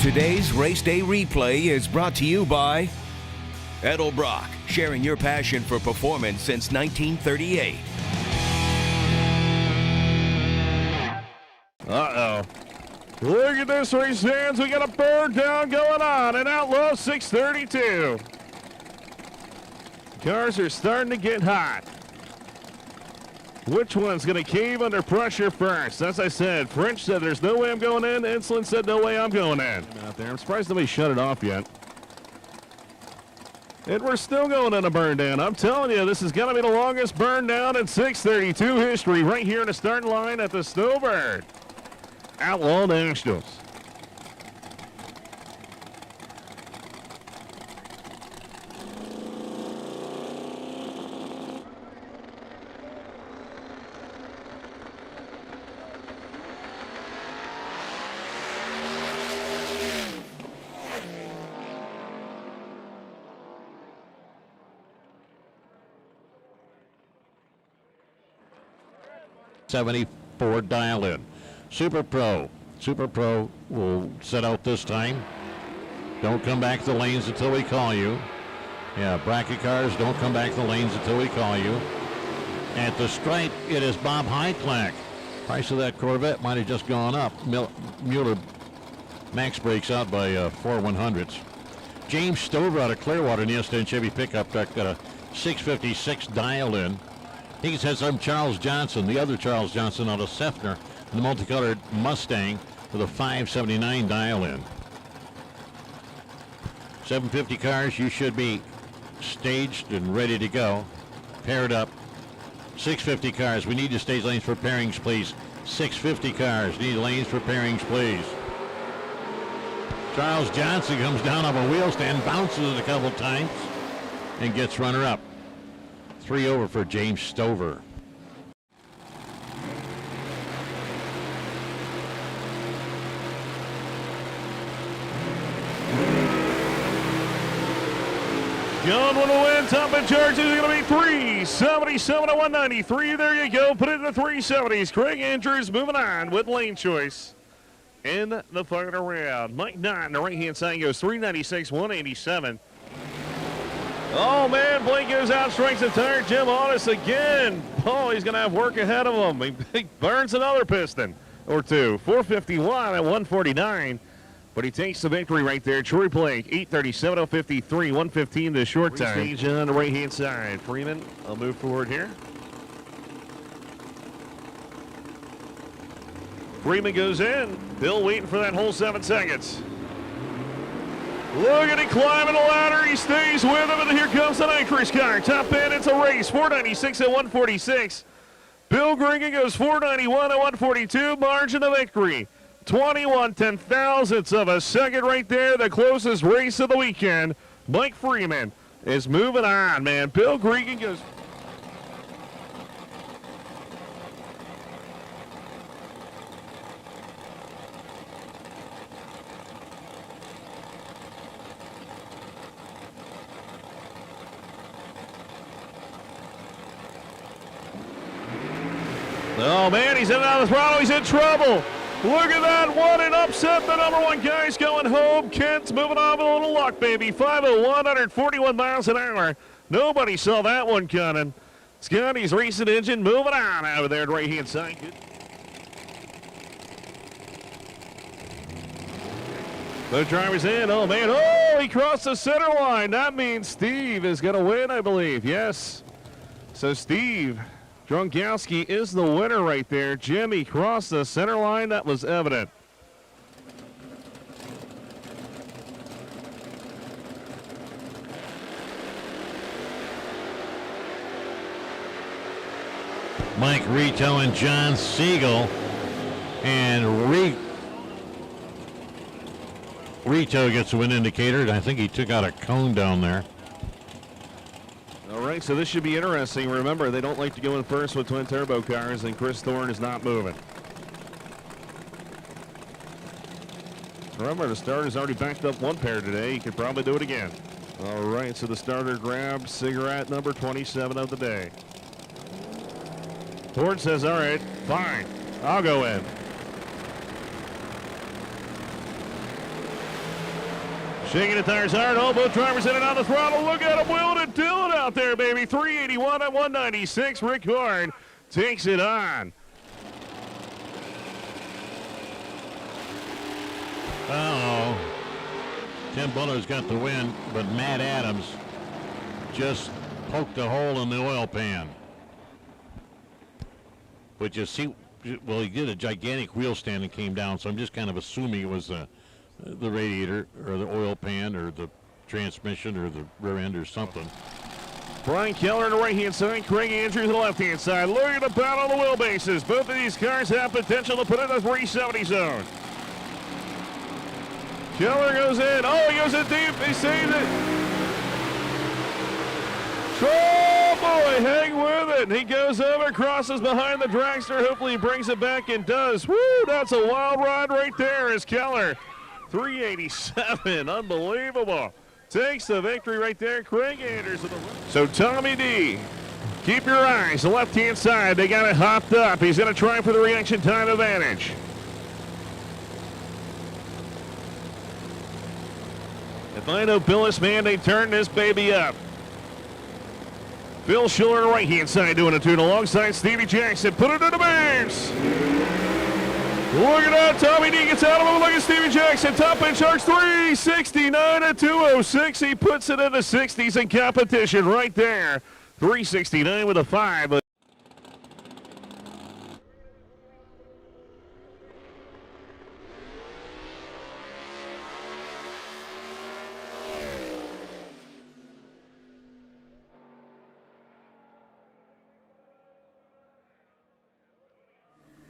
Today's Race Day Replay is brought to you by Edelbrock, sharing your passion for performance since 1938. Uh-oh. Look at this, race fans. We got a burn down going on in Outlaw 632. Cars are starting to get hot. Which one's going to cave under pressure first? As I said, French said there's no way I'm going in. Insolent said no way I'm going in. Out there. I'm surprised nobody shut it off yet. And we're still going in a burn down. I'm telling you, this is going to be the longest burn down in 632 history right here in the starting line at the Snowbird Outlaw Nationals. .74 dial-in. Super Pro will set out this time. Don't come back to the lanes until we call you. Yeah, bracket cars, don't come back to the lanes until we call you. At the stripe, it is Bob Hyclack. Price of that Corvette might have just gone up. Mueller max breaks out by 4 100ths. James Stover out of Clearwater in the S10 Chevy pickup truck got a 656 dial-in. He has some Charles Johnson, the other Charles Johnson out of Sefner, in the multicolored Mustang with a 579 dial-in. 750 cars, you should be staged and ready to go, paired up. 650 cars, we need to stage lanes for pairings, please. 650 cars, need lanes for pairings, please. Charles Johnson comes down off a wheel stand, bounces it a couple times, and gets runner-up. 3 over for James Stover. Going with the win, top in charge is going to be 377 to 193. There you go. Put it in the 370s. Craig Andrews moving on with lane choice in the final round. Mike Knott on the right-hand side goes 396, 187. Oh, man, Blake goes out, strikes the tire. Jim Audis again. Oh, he's going to have work ahead of him. He burns another piston or two. 451 at 149. But he takes the victory right there. Troy Blake, 837, 053, 115 the short time. Stage on the right-hand side. Freeman, I'll move forward here. Freeman goes in. Bill waiting for that whole 7 seconds. Look at him climbing the ladder. He stays with him, and here comes the Nyquist car. Top end, it's a race. 496 at 146. Bill Gringan goes 491 at 142. Margin of victory. 21 10,000ths of a second right there. The closest race of the weekend. Mike Freeman is moving on, man. Bill Gringan goes... Oh, man, he's in and out of the throttle. He's in trouble. Look at that one, and upset the number one guy's going home. Kent's moving on with a little luck, baby. 501, 141 miles an hour. Nobody saw that one coming. Scotty's racing engine moving on out of there at right-hand side. Good. The driver's in. Oh, man. Oh, he crossed the center line. That means Steve is going to win, I believe. Yes. So Steve Dronkowski is the winner right there. Jimmy crossed the center line. That was evident. Mike Rito and John Siegel. And Rito gets a win indicator. I think he took out a cone down there. All right, so this should be interesting. Remember, they don't like to go in first with twin turbo cars, and Chris Thorne is not moving. Remember, the starter's already backed up one pair today. He could probably do it again. All right, so the starter grabs cigarette number 27 of the day. Thorne says, all right, fine, I'll go in. Shaking the tires hard. Oh, both drivers in and out of the throttle. Look at him wheeling and dealing out there, baby. 381 at 196. Rick Horn takes it on. Uh-oh. Tim Buller's got the win, but Matt Adams just poked a hole in the oil pan. But you see, well, he did a gigantic wheel stand and came down, so I'm just kind of assuming it was the radiator or the oil pan or the transmission or the rear end or something. Brian Keller on the right-hand side, Craig Andrews on the left-hand side. Look at the battle on the wheelbases. Both of these cars have potential to put in the 370 zone. Keller goes in. Oh, he goes in deep. He saves it. Oh, boy, hang with it. He goes over, crosses behind the dragster. Hopefully he brings it back and does. Woo, that's a wild ride right there as Keller. 387, unbelievable. Takes the victory right there. Craig Anders. So Tommy D, keep your eyes the left-hand side. They got it hopped up. He's going to try for the reaction time advantage. If I know Billis, man, they turn this baby up. Bill Schiller on the right-hand side doing a tune alongside Stevie Jackson. Put it in the beams. Look at that. Tommy D gets out of him. Look at Stevie Jackson. Top end charge 369 at 206. He puts it in the 60s in competition right there. 369 with a 5.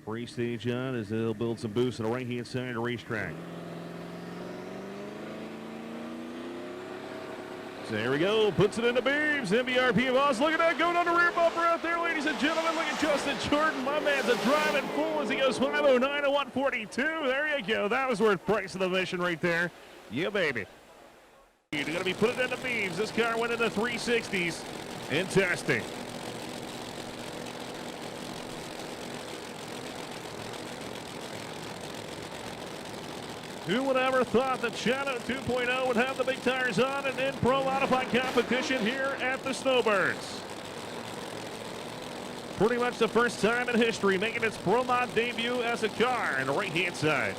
Free stage on as they'll build some boost on the right-hand side of the racetrack. So here we go, puts it in the beams. MBRP of Oz. Look at that going on the rear bumper out there, ladies and gentlemen. Look at Justin Jordan. My man's a driving fool as he goes 509 to 142. There you go. That was worth price of the mission right there. Yeah, baby. You're going to be putting in the beams. This car went into 360s in testing. Who would ever thought that Shadow 2.0 would have the big tires on and in pro modified competition here at the Snowbirds? Pretty much the first time in history making its pro mod debut as a car on the right-hand side.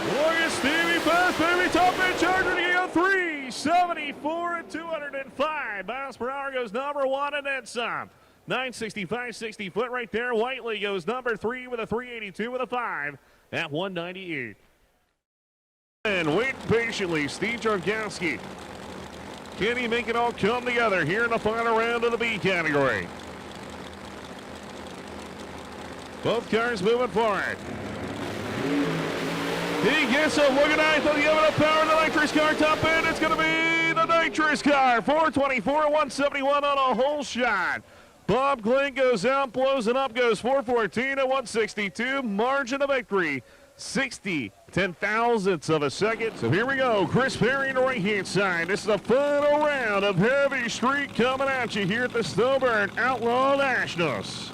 Look at Stevie Fast, baby, top end charger to go 374 at 205 miles per hour goes number 1 and then some. 965, 60 foot right there. Whiteley goes number 3 with a 382 with a 5 at 198. And waiting patiently, Steve Jarkowski. Can he make it all come together here in the final round of the B category? Both cars moving forward. He gets him. Look at that. He'll give it a power in the nitrous car top end. It's going to be the nitrous car. 424, 171 on a whole shot. Bob Glenn goes out, blows it up, goes 414 at 162. Margin of victory, 60 10,000ths of a second. So here we go. Chris Perry on the right-hand side. This is the final round of Heavy Street coming at you here at the Snowbird Outlaw Nationals.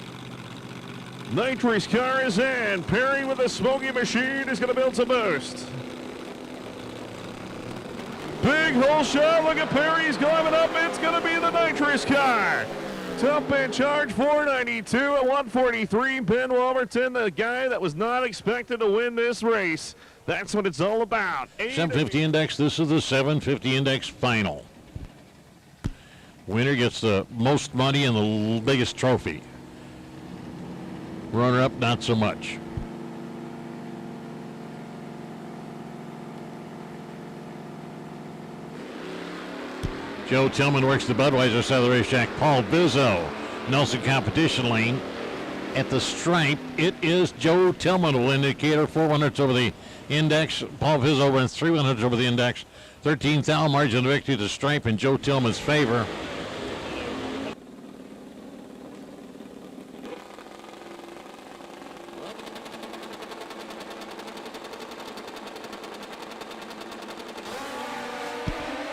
Nitrous car is in. Perry with the smoky machine is going to build some boost. Big hole shot. Look at Perry. He's climbing up. It's going to be the nitrous car. Top end charge 492 at 143. Ben Wolverton, the guy that was not expected to win this race. That's what it's all about. 750 index. This is the 750 index final. Winner gets the most money and the biggest trophy. Runner up, not so much. Joe Tillman works the Budweiser side of the racetrack. Paul Bizzo, Nelson competition lane. At the stripe, it is Joe Tillman will indicator 400s over the index. Paul Bizzo runs 300s over the index. 13,000 margin of victory to stripe in Joe Tillman's favor.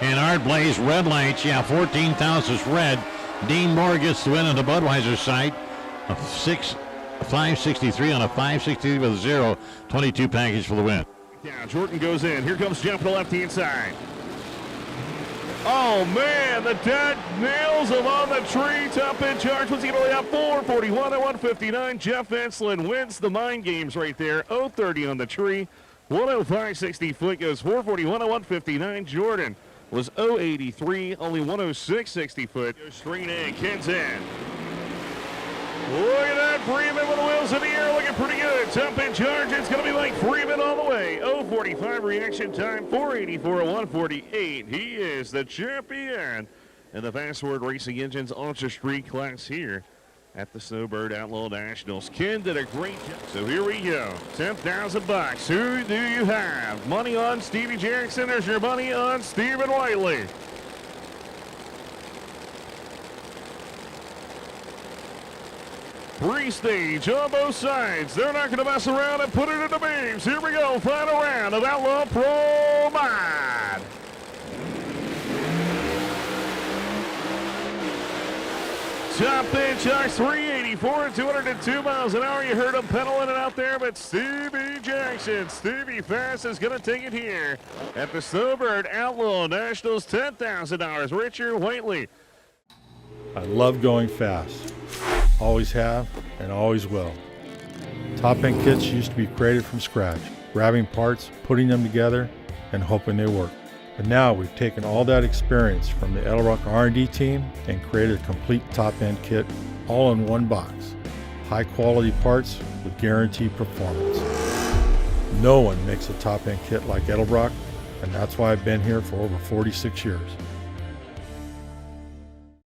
And Art Blaze, red lights, yeah, 14,000 is red. Dean Moore gets the win on the Budweiser side. 6 563 on a 563 with a 0. 22 package for the win. Yeah, Jordan goes in. Here comes Jeff to the left-hand side. Oh, man, the dad nails him on the tree. Top end charge. What's he going to lay out? 441 at 159. Jeff Enslin wins the mind games right there. 030 on the tree. 105.60 foot goes 441 at 159. Jordan was 083, only 106.60 foot. Goes straight in, Ken's in. Look at that, Freeman with the wheels in the air, looking pretty good. Top end charge, it's going to be like Freeman all the way. 045 reaction time, 484 at 148. He is the champion in the Fast Forward Racing Engines Ultra Street class here at the Snowbird Outlaw Nationals. Ken did a great job. So here we go. $10,000. Who do you have? Money on Stevie Jackson. There's your money on Stephen Whiteley. Three-stage on both sides. They're not going to mess around and put it in the beams. Here we go. Final round of Outlaw Pro Mod. Top end charge 384 at 202 miles an hour. You heard him pedaling it out there, but Stevie Jackson, Stevie Fast is going to take it here at the Snowbird Outlaw Nationals. $10,000. Richard Whiteley. I love going fast. Always have and always will. Top end kits used to be created from scratch, grabbing parts, putting them together, and hoping they work. But now we've taken all that experience from the Edelbrock R&D team and created a complete top end kit all in one box. High quality parts with guaranteed performance. No one makes a top end kit like Edelbrock, and that's why I've been here for over 46 years.